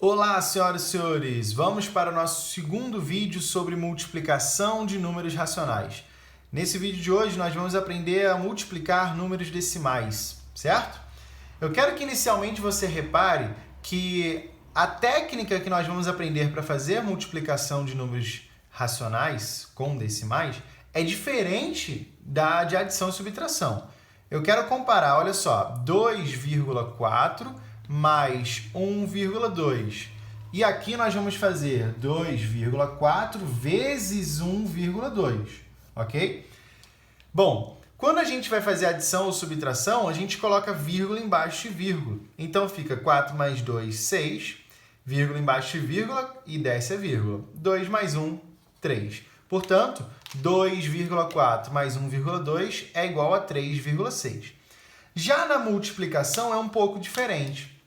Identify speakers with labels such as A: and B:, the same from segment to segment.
A: Olá, senhoras e senhores! Vamos para o nosso segundo vídeo sobre multiplicação de números racionais. Nesse vídeo de hoje, nós vamos aprender a multiplicar números decimais, certo? Eu quero que inicialmente você repare que a técnica que nós vamos aprender para fazer multiplicação de números racionais com decimais é diferente da de adição e subtração. Eu quero comparar, olha só, 2,4 mais 1,2. E aqui nós vamos fazer 2,4 vezes 1,2, ok? Bom, quando a gente vai fazer adição ou subtração, a gente coloca vírgula embaixo de vírgula. Então fica 4 mais 2, 6, vírgula embaixo de vírgula e desce a vírgula. 2 mais 1, 3. Portanto, 2,4 mais 1,2 é igual a 3,6. Já na multiplicação é um pouco diferente.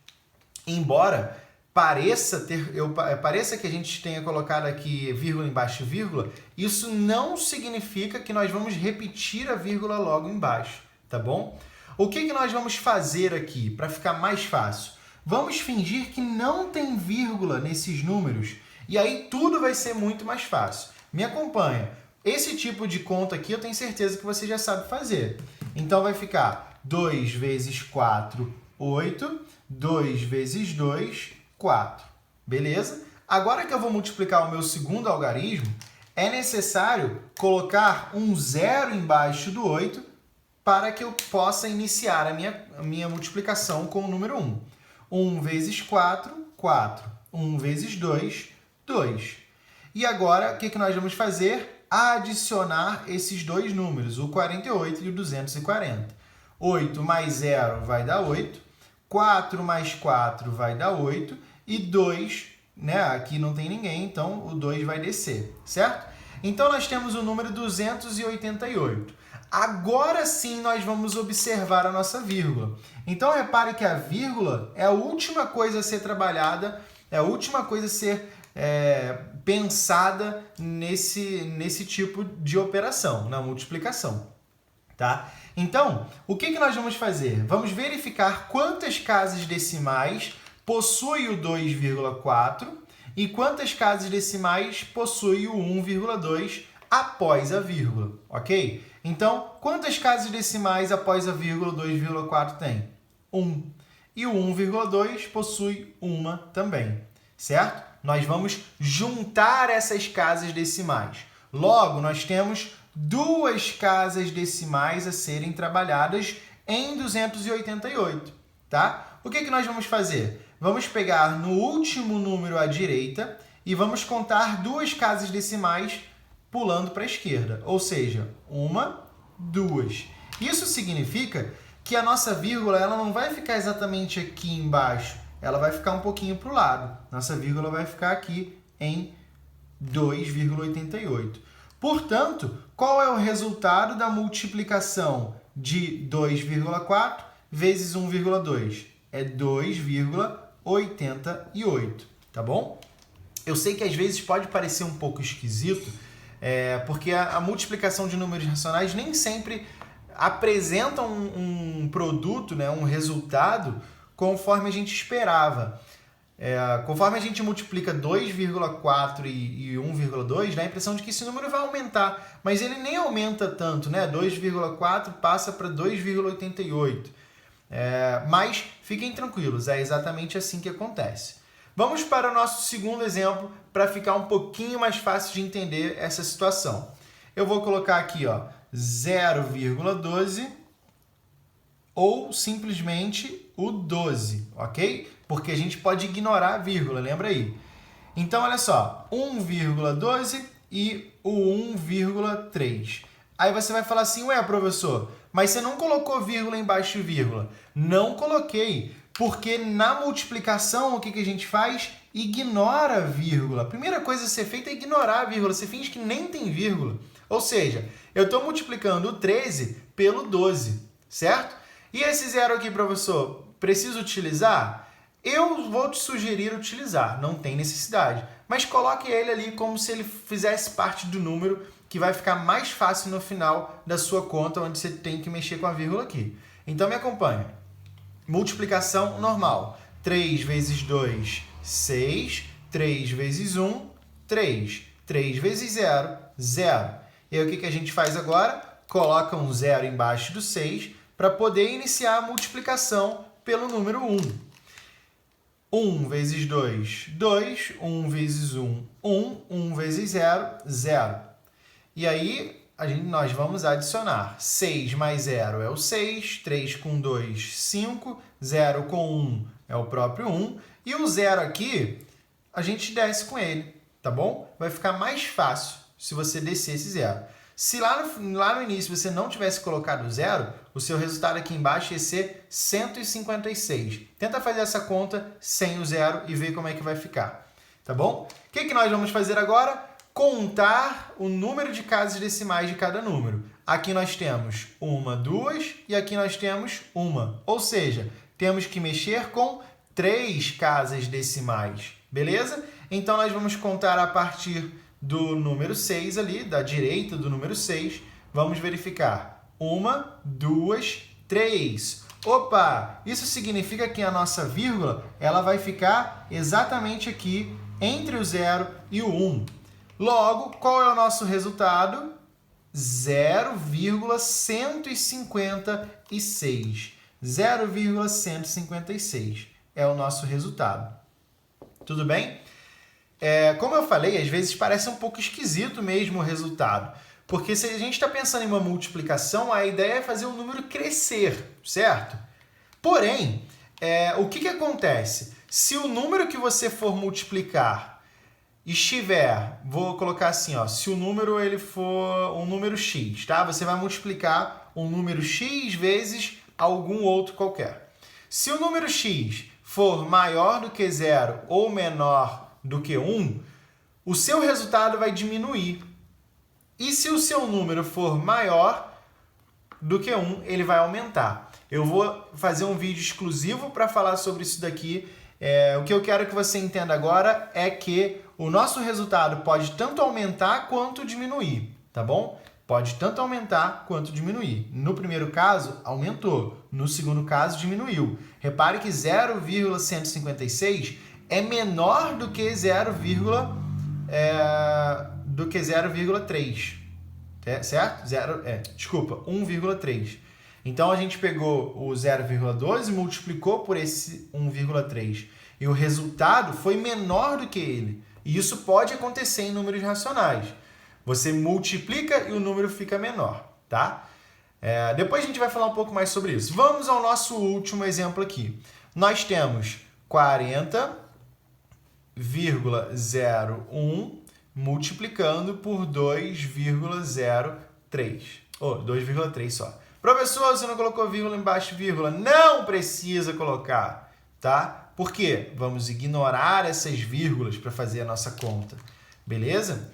A: Embora pareça que a gente tenha colocado aqui vírgula embaixo de vírgula, isso não significa que nós vamos repetir a vírgula logo embaixo, tá bom? O que nós vamos fazer aqui para ficar mais fácil? Vamos fingir que não tem vírgula nesses números e aí tudo vai ser muito mais fácil. Me acompanha. Esse tipo de conta aqui eu tenho certeza que você já sabe fazer. Então vai ficar 2 vezes 4, 8. 2 vezes 2, 4. Beleza? Agora que eu vou multiplicar o meu segundo algarismo, é necessário colocar um zero embaixo do 8 para que eu possa iniciar a minha multiplicação com o número 1. 1 vezes 4, 4. 1 vezes 2, 2. E agora, o que nós vamos fazer? Adicionar esses dois números, o 48 e o 240. 8 mais 0 vai dar 8. 4 mais 4 vai dar 8 e 2, né? Aqui não tem ninguém, então o 2 vai descer, certo? Então nós temos o número 288. Agora sim nós vamos observar a nossa vírgula. Então repare que a vírgula é a última coisa a ser trabalhada, é a última coisa a ser pensada nesse tipo de operação, na multiplicação. Tá? Então, o que nós vamos fazer? Vamos verificar quantas casas decimais possui o 2,4 e quantas casas decimais possui o 1,2 após a vírgula, ok? Então, quantas casas decimais após a vírgula 2,4 tem? 1. E o 1,2 possui uma também, certo? Nós vamos juntar essas casas decimais. Logo, nós temos duas casas decimais a serem trabalhadas em 288, tá? O que nós vamos fazer? Vamos pegar no último número à direita e vamos contar duas casas decimais pulando para a esquerda, ou seja, 1, 2. Isso significa que a nossa vírgula ela não vai ficar exatamente aqui embaixo, ela vai ficar um pouquinho para o lado. Nossa vírgula vai ficar aqui em 2,88. Portanto, qual é o resultado da multiplicação de 2,4 vezes 1,2? É 2,88, tá bom? Eu sei que às vezes pode parecer um pouco esquisito, porque a multiplicação de números racionais nem sempre apresenta um produto, né, um resultado, conforme a gente esperava. Conforme a gente multiplica 2,4 e 1,2, dá a impressão de que esse número vai aumentar, mas ele nem aumenta tanto, né? 2,4 passa para 2,88. Mas fiquem tranquilos, é exatamente assim que acontece. Vamos para o nosso segundo exemplo para ficar um pouquinho mais fácil de entender essa situação. Eu vou colocar aqui, ó, 0,12 ou simplesmente o 12, ok? Porque a gente pode ignorar a vírgula, lembra aí? Então, olha só, 1,12 e o 1,3. Aí você vai falar assim, ué, professor, mas você não colocou vírgula embaixo de vírgula. Não coloquei, porque na multiplicação, o que a gente faz? Ignora a vírgula. A primeira coisa a ser feita é ignorar a vírgula. Você finge que nem tem vírgula. Ou seja, eu estou multiplicando o 13 pelo 12, certo? E esse zero aqui, professor, preciso utilizar? Eu vou te sugerir utilizar, não tem necessidade. Mas coloque ele ali como se ele fizesse parte do número, que vai ficar mais fácil no final da sua conta, onde você tem que mexer com a vírgula aqui. Então me acompanha. Multiplicação normal. 3 vezes 2, 6. 3 vezes 1, 3. 3 vezes 0, 0. E aí o que a gente faz agora? Coloca um 0 embaixo do 6 para poder iniciar a multiplicação pelo número 1. 1 vezes 2, 2. 1 vezes 1, 1. 1 vezes 0, 0. E aí nós vamos adicionar. 6 mais 0 é o 6, 3 com 2, 5, 0 com 1 é o próprio 1. E o 0 aqui, a gente desce com ele, tá bom? Vai ficar mais fácil se você descer esse 0. Se lá no início você não tivesse colocado 0, o seu resultado aqui embaixo ia ser 156. Tenta fazer essa conta sem o 0 e ver como é que vai ficar, tá bom? O que nós vamos fazer agora? Contar o número de casas decimais de cada número. Aqui nós temos 1, 2 e aqui nós temos 1. Ou seja, temos que mexer com 3 casas decimais, beleza? Então, nós vamos contar a partir do número 6 ali, da direita do número 6. Vamos verificar. 1, 2, 3. Opa! Isso significa que a nossa vírgula ela vai ficar exatamente aqui entre o 0 e o 1. Logo, qual é o nosso resultado? 0,156. 0,156 é o nosso resultado. Tudo bem? Como eu falei, às vezes parece um pouco esquisito mesmo o resultado. Porque se a gente está pensando em uma multiplicação, a ideia é fazer o número crescer, certo? Porém, o que acontece? Se o número que você for multiplicar estiver, vou colocar assim, ó, se o número ele for um número x, tá? Você vai multiplicar um número x vezes algum outro qualquer. Se o número x for maior do que 0 ou menor do que 1, o seu resultado vai diminuir. E se o seu número for maior do que 1, ele vai aumentar. Eu vou fazer um vídeo exclusivo para falar sobre isso daqui. O que eu quero que você entenda agora é que o nosso resultado pode tanto aumentar quanto diminuir, tá bom? Pode tanto aumentar quanto diminuir. No primeiro caso, aumentou. No segundo caso, diminuiu. Repare que 0,156 é menor do que 0,3. Certo? 1,3. Então, a gente pegou o 0,2 e multiplicou por esse 1,3. E o resultado foi menor do que ele. E isso pode acontecer em números racionais. Você multiplica e o número fica menor, tá? Depois a gente vai falar um pouco mais sobre isso. Vamos ao nosso último exemplo aqui. Nós temos 40,01 multiplicando por 2,03. 2,3 só. Professor, você não colocou vírgula embaixo de vírgula? Não precisa colocar, tá? Por quê? Vamos ignorar essas vírgulas para fazer a nossa conta, beleza?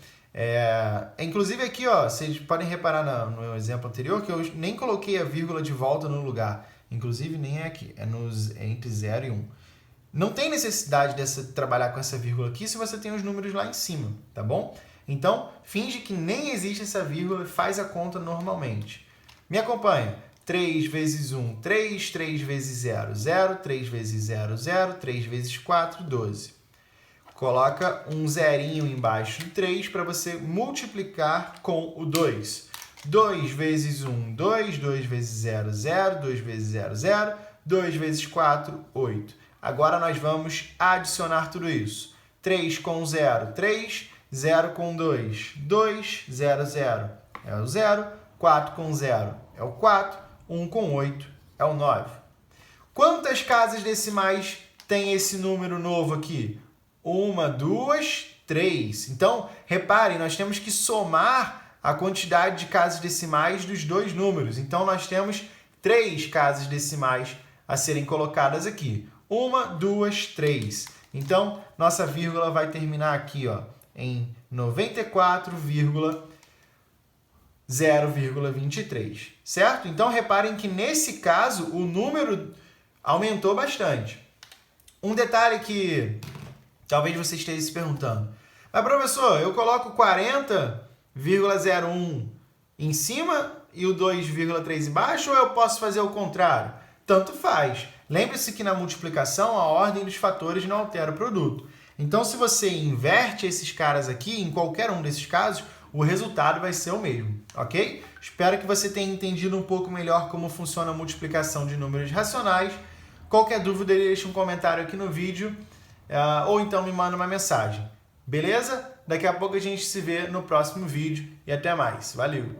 A: Inclusive aqui, ó, vocês podem reparar no exemplo anterior que eu nem coloquei a vírgula de volta no lugar. Inclusive nem é aqui, é entre 0 e 1. Não tem necessidade de trabalhar com essa vírgula aqui se você tem os números lá em cima, tá bom? Então, finge que nem existe essa vírgula e faz a conta normalmente. Me acompanha. 3 vezes 1, 3. 3 vezes 0, 0. 3 vezes 0, 0. 3 vezes 4, 12. Coloca um zerinho embaixo do 3 para você multiplicar com o 2. 2 vezes 1, 2. 2 vezes 0, 0. 2 vezes 0, 0. 2 vezes 4, 8. Agora nós vamos adicionar tudo isso. 3 com 0, 3. 0 com 2, 2. 0, 0 é o 0. 4 com 0 é o 4. 1 com 8 é o 9. Quantas casas decimais tem esse número novo aqui? 1, 2, 3. Então, reparem, nós temos que somar a quantidade de casas decimais dos dois números. Então, nós temos 3 casas decimais a serem colocadas aqui. 1, 2, 3. Então, nossa vírgula vai terminar aqui, ó, em 94,0,23, certo? Então, reparem que nesse caso, o número aumentou bastante. Um detalhe que talvez você esteja se perguntando. Mas, professor, eu coloco 40,01 em cima e o 2,3 embaixo ou eu posso fazer o contrário? Tanto faz. Lembre-se que na multiplicação a ordem dos fatores não altera o produto. Então, se você inverte esses caras aqui, em qualquer um desses casos, o resultado vai ser o mesmo, ok? Espero que você tenha entendido um pouco melhor como funciona a multiplicação de números racionais. Qualquer dúvida, deixe um comentário aqui no vídeo ou então me manda uma mensagem. Beleza? Daqui a pouco a gente se vê no próximo vídeo e até mais. Valeu!